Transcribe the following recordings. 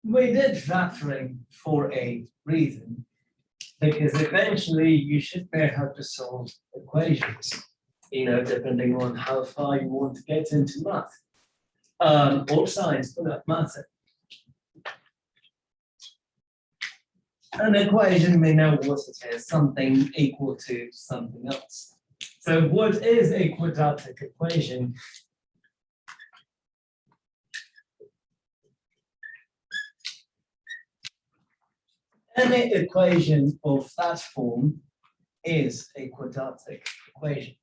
we did factoring for a reason, because eventually you should know how to solve equations, depending on how far you want to get into math, or science for that matter. An equation, we know what it is, something equal to something else. So what is a quadratic equation? Any equation of that form is a quadratic equation.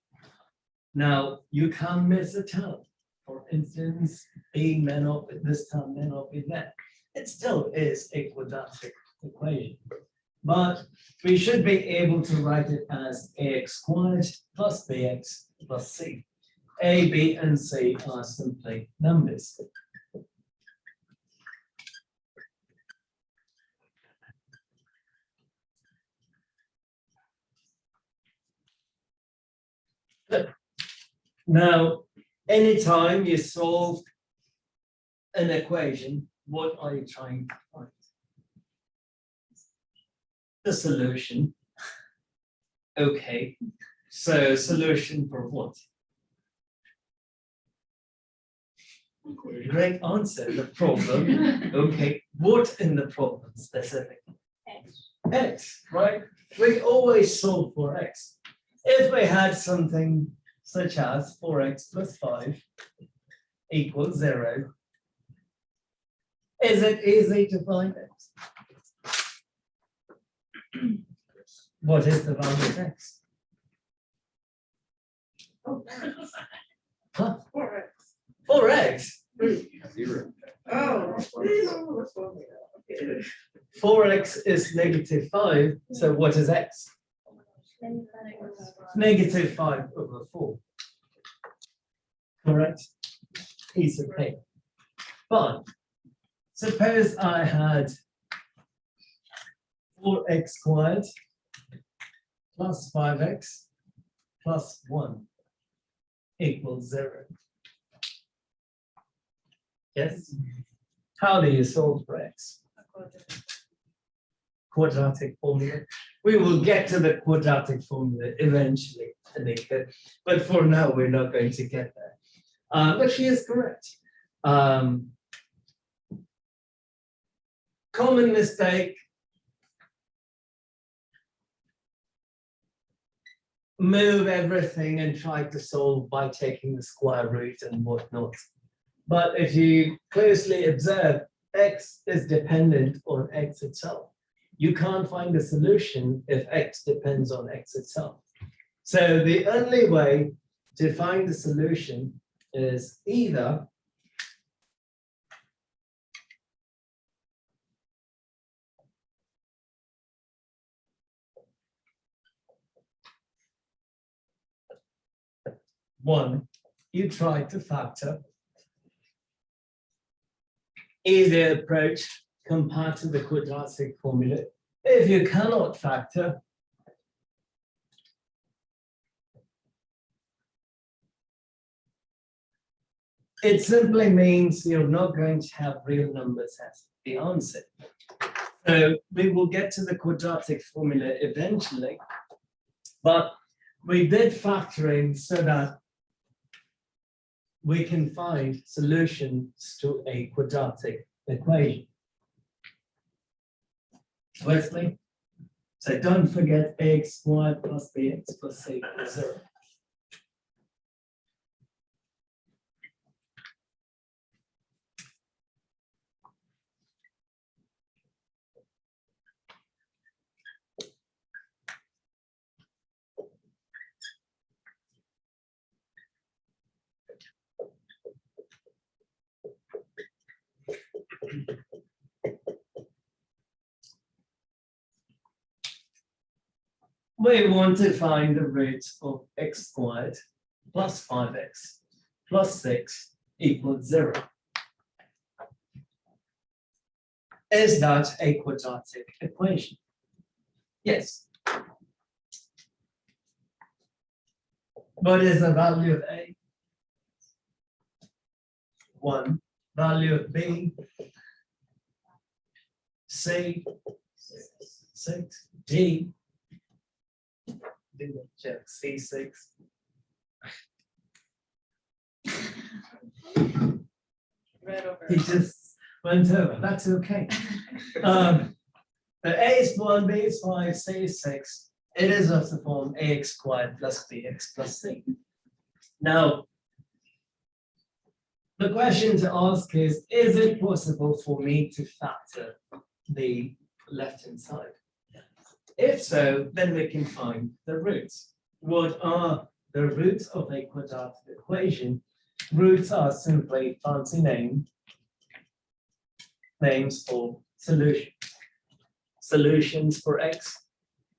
Now, you can miss a term. For instance, B may not be this term, may not be that. It still is a quadratic equation. But we should be able to write it as ax squared plus bx plus c. A, b, and c are simply numbers. Now, anytime you solve an equation, what are you trying to find? The solution. Okay, so solution for what? Great answer, the problem. Okay, what in the problem specifically? X, right? We always solve for x. If we had something such as 4x plus 5 equals 0, is it easy to find x? What is the value of x? Huh? 4x. 4x? 0. Oh. 4x is negative 5, so what is x? Negative 5 over 4. Correct? Piece of paper. But suppose I had 4x squared plus 5x plus 1 equals 0. Yes? How do you solve for x? Quadratic formula. We will get to the quadratic formula eventually, Anika, but for now we're not going to get there. But she is correct. Common mistake. Move everything and try to solve by taking the square root and whatnot. But if you closely observe, x is dependent on x itself. You can't find a solution if x depends on x itself. So the only way to find the solution is either one, you try to factor. Easier approach compared to the quadratic formula. If you cannot factor, it simply means you're not going to have real numbers as the answer. So we will get to the quadratic formula eventually, but we did factoring so that we can find solutions to a quadratic equation. Wesley, so don't forget ax squared plus bx plus c equals 0. We want to find the root of x squared plus 5x plus 6 equals 0. Is that a quadratic equation? Yes. What is the value of a? 1. Value of b? C, 6, D, didn't check, C6. Read over. He just went over, that's okay. The A is 1, B is 5, C is 6. It is of the form ax squared plus bx plus c. Now, the question to ask is it possible for me to factor the left-hand side? If so, then we can find the roots. What are the roots of a quadratic equation? Roots are simply fancy names for solutions. Solutions for x,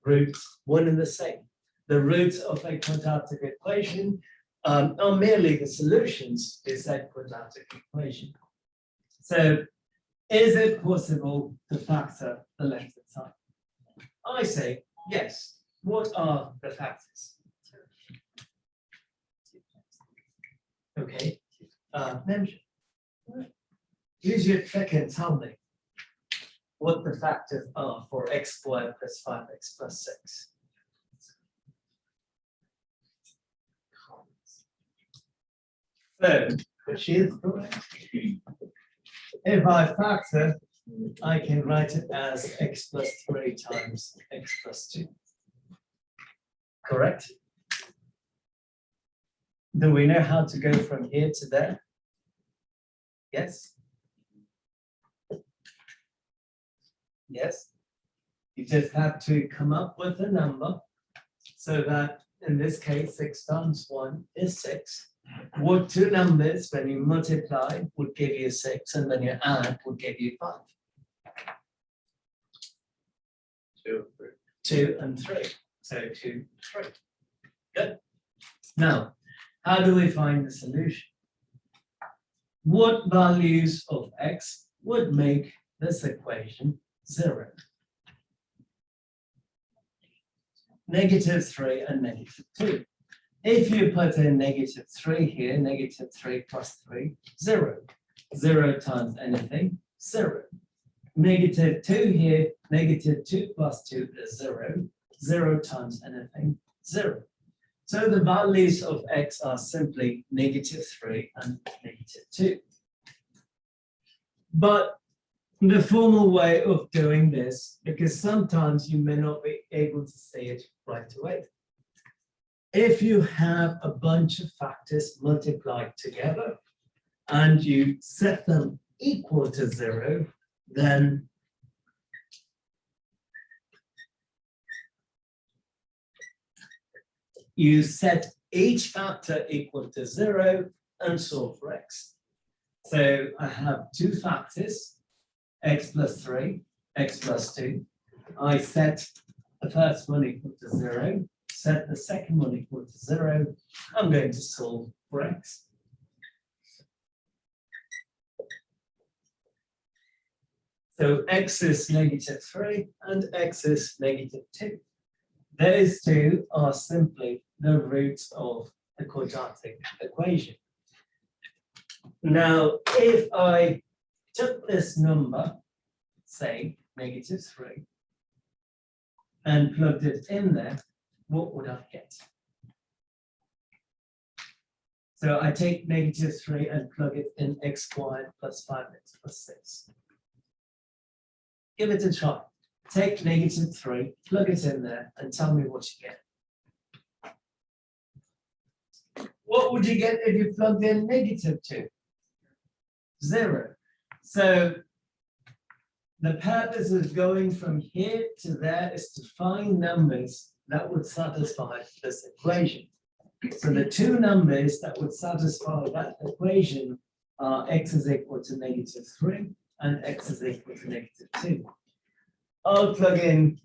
roots, one and the same. The roots of a quadratic equation are merely the solutions to that quadratic equation. So, is it possible to factor the left-hand side? I say yes. What are the factors? Okay, mention. Use your trick and tell me what the factors are for x squared plus 5x plus 6. So, which is correct. If I factor, I can write it as x plus 3 times x plus 2. Correct? Do we know how to go from here to there? Yes? Yes? You just have to come up with a number so that in this case 6 times 1 is 6. What two numbers, when you multiply, would give you 6, and when you add, would give you 5? 2 and 3. So 2, 3. Good. Now, how do we find the solution? What values of x would make this equation 0? -3 and -2. If you put in -3 here, -3 plus 3, 0. 0 times anything, 0. -2 here, -2 plus 2 is 0. 0 times anything, 0. So the values of x are simply -3 and -2. But the formal way of doing this, because sometimes you may not be able to see it right away. If you have a bunch of factors multiplied together and you set them equal to 0, then you set each factor equal to 0 and solve for x. So I have two factors, x plus 3, x plus 2. I set the first one equal to 0, set the second one equal to 0. I'm going to solve for x. So x is -3 and x is -2. Those two are simply the roots of the quadratic equation. Now, if I took this number, say -3, and plugged it in there, what would I get? So I take -3 and plug it in x squared plus 5x plus 6. Give it a try. Take -3, plug it in there, and tell me what you get. What would you get if you plugged in -2? 0. So the purpose of going from here to there is to find numbers that would satisfy this equation. So the two numbers that would satisfy that equation are x is equal to -3 and x is equal to -2. I'll plug in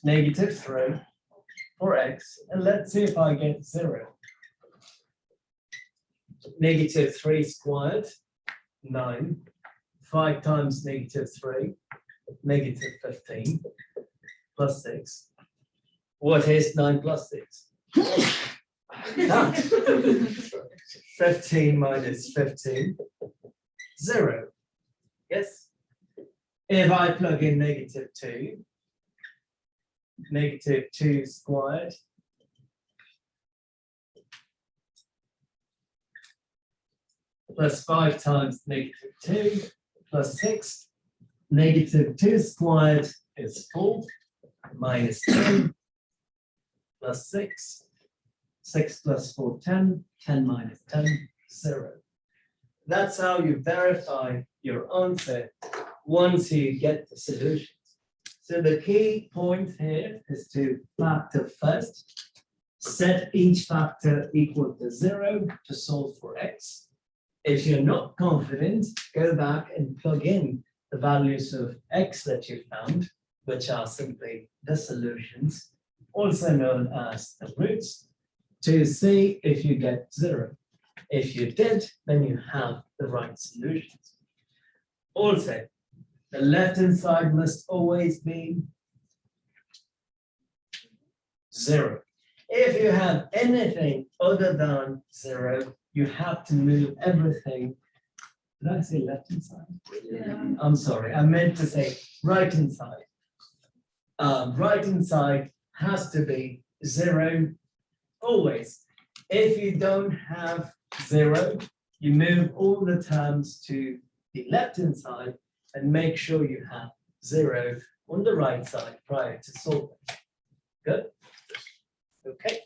-3 for x, and let's see if I get 0. -3 squared, 9. 5 times -3, -15, plus 6. What is 9 plus 6? 15 minus 15, 0. Yes? If I plug in negative 2 squared plus 5 times negative 2 plus 6, negative 2 squared is 4 minus 2 plus 6, 6 plus 4, 10, 10 minus 10, 0. That's how you verify your answer once you get the solutions. So the key point here is to factor first, set each factor equal to 0 to solve for x. If you're not confident, go back and plug in the values of x that you found, which are simply the solutions, also known as the roots, to see if you get 0. If you did, then you have the right solutions. Also, the left-hand side must always be 0. If you have anything other than 0, you have to move everything. Did I say left-hand side? Yeah. I'm sorry, I meant to say right-hand side. Right-hand side has to be 0 always. If you don't have 0, you move all the terms to the left-hand side and make sure you have 0 on the right side prior to solving. Good? Okay.